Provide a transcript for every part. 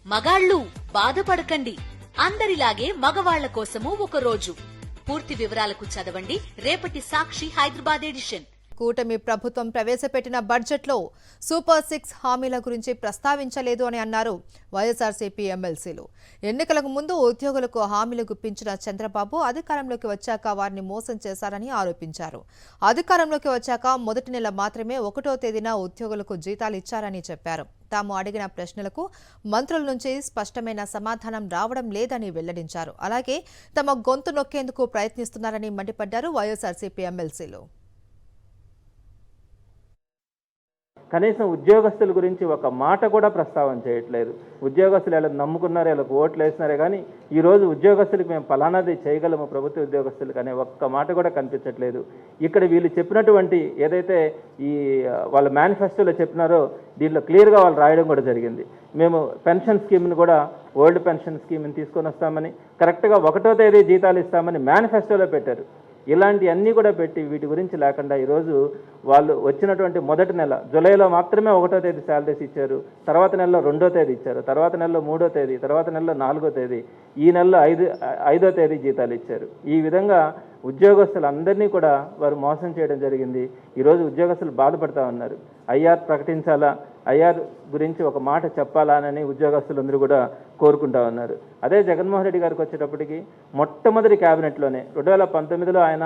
మగాళ్ళు బాధపడకండి, అందరిలాగే మగవాళ్ల కోసము ఒక రోజు. పూర్తి వివరాలకు చదవండి రేపటి సాక్షి హైదరాబాద్ ఎడిషన్. కూటమి ప్రభుత్వం ప్రవేశపెట్టిన బడ్జెట్లో సూపర్ 6 హామీల గురించి ప్రస్తావించలేదు అని అన్నారు వైఎస్ఆర్సీపీ ఎమ్మెల్సీలు. ఎన్నికలకు ముందు ఉద్యోగులకు హామీలు గుప్పించిన చంద్రబాబు అధికారంలోకి వచ్చాక వారిని మోసం చేశారని ఆరోపించారు. అధికారంలోకి వచ్చాక మొదటి నెల మాత్రమే 1వ తేదీన ఉద్యోగులకు జీతాలు ఇచ్చారని చెప్పారు. తాము అడిగిన ప్రశ్నలకు మంత్రుల నుంచి స్పష్టమైన సమాధానం రావడం లేదని వెల్లడించారు. అలాగే తమ గొంతు నొక్కేందుకు ప్రయత్నిస్తున్నారని మండిపడ్డారు వైఎస్ఆర్సీపీ ఎమ్మెల్సీలు. కనీసం ఉద్యోగస్తుల గురించి ఒక మాట కూడా ప్రస్తావన చేయట్లేదు. ఉద్యోగస్తులు ఎలా నమ్ముకున్నారు, వీళ్ళకి ఓట్లు వేసినారే కానీ ఈరోజు ఉద్యోగస్తులకు మేము ఫలానాది చేయగలము ప్రభుత్వ ఉద్యోగస్తులకు అనే ఒక్క మాట కూడా కనిపించట్లేదు. ఇక్కడ వీళ్ళు చెప్పినటువంటి ఏదైతే ఈ వాళ్ళ మేనిఫెస్టోలో చెప్పినారో దీంట్లో క్లియర్గా వాళ్ళు రాయడం కూడా జరిగింది. మేము పెన్షన్ స్కీమ్ని కూడా ఓల్డ్ పెన్షన్ స్కీమ్ని తీసుకొని వస్తామని, కరెక్ట్గా 1వ తేదీ జీతాలు ఇస్తామని మేనిఫెస్టోలో పెట్టారు. ఇలాంటివన్నీ కూడా పెట్టి వీటి గురించి లేకుండా ఈరోజు వాళ్ళు వచ్చినటువంటి మొదటి నెల జూలైలో మాత్రమే 1వ తేదీ శాలరీస్ ఇచ్చారు, తర్వాత నెలలో 2వ తేదీ ఇచ్చారు, తర్వాత నెలలో 3వ తేదీ, తర్వాత నెలలో 4వ తేదీ, ఈ నెలలో 5వ తేదీ జీతాలు ఇచ్చారు. ఈ విధంగా ఉద్యోగస్తులందరినీ కూడా వారు మోసం చేయడం జరిగింది. ఈరోజు ఉద్యోగస్తులు బాధపడతా ఉన్నారు. ఐఆర్ ప్రకటించాలా, ఐఆర్ గురించి ఒక మాట చెప్పాలా అని ఉద్యోగస్తులందరూ కూడా కోరుకుంటా ఉన్నారు. అదే జగన్మోహన్ రెడ్డి గారికి వచ్చేటప్పటికి మొట్టమొదటి క్యాబినెట్లోనే 2019లో ఆయన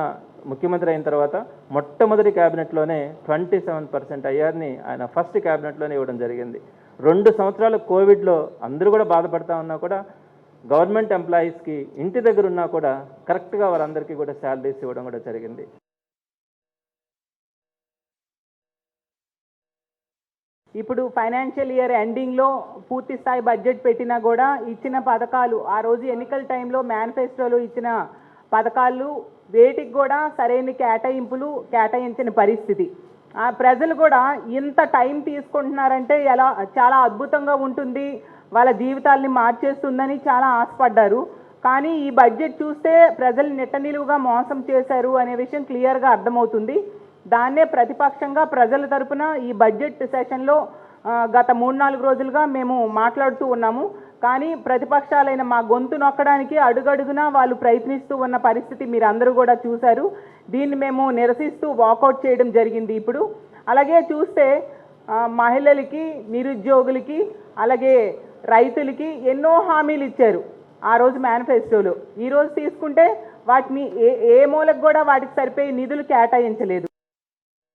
ముఖ్యమంత్రి అయిన తర్వాత మొట్టమొదటి క్యాబినెట్లోనే 27% ఐఆర్ని ఆయన ఫస్ట్ క్యాబినెట్లోనే ఇవ్వడం జరిగింది. 2 సంవత్సరాలు కోవిడ్లో అందరూ కూడా బాధపడతా ఉన్నా కూడా గవర్నమెంట్ ఎంప్లాయీస్కి ఇంటి దగ్గర ఉన్నా కూడా కరెక్ట్గా వాళ్ళందరికీ కూడా శాలరీస్ ఇవ్వడం కూడా జరిగింది. ఇప్పుడు ఫైనాన్షియల్ ఇయర్ ఎండింగ్లో పూర్తి స్థాయి బడ్జెట్ పెట్టినా కూడా ఇచ్చిన పథకాలు, ఆ రోజు ఎన్నికల టైంలో మేనిఫెస్టోలో ఇచ్చిన పథకాలు వేటికి కూడా సరైన కేటాయించిన పరిస్థితి. ప్రజలు కూడా ఇంత టైం తీసుకుంటున్నారంటే చాలా అద్భుతంగా ఉంటుంది, వాళ్ళ జీవితాల్ని మార్చేస్తుందని చాలా ఆశపడ్డారు. కానీ ఈ బడ్జెట్ చూస్తే ప్రజలు నిట్టనిలువుగా మోసం చేశారు అనే విషయం క్లియర్గా అర్థమవుతుంది. దాన్నే ప్రతిపక్షంగా ప్రజల తరపున ఈ బడ్జెట్ సెషన్లో గత 3-4 రోజులుగా మేము మాట్లాడుతూ ఉన్నాము. కానీ ప్రతిపక్షాలైన మా గొంతు నొక్కడానికి అడుగడుగునా వాళ్ళు ప్రయత్నిస్తూ ఉన్న పరిస్థితి మీరు అందరూ కూడా చూశారు. దీన్ని మేము నిరసిస్తూ వాకౌట్ చేయడం జరిగింది. ఇప్పుడు అలాగే చూస్తే మహిళలకి, నిరుద్యోగులకి, అలాగే రైతులకి ఎన్నో హామీలు ఇచ్చారు ఆ రోజు మేనిఫెస్టోలో. ఈరోజు తీసుకుంటే వాటిని ఏ మూలకు కూడా వాటికి సరిపోయే నిధులు కేటాయించలేదు.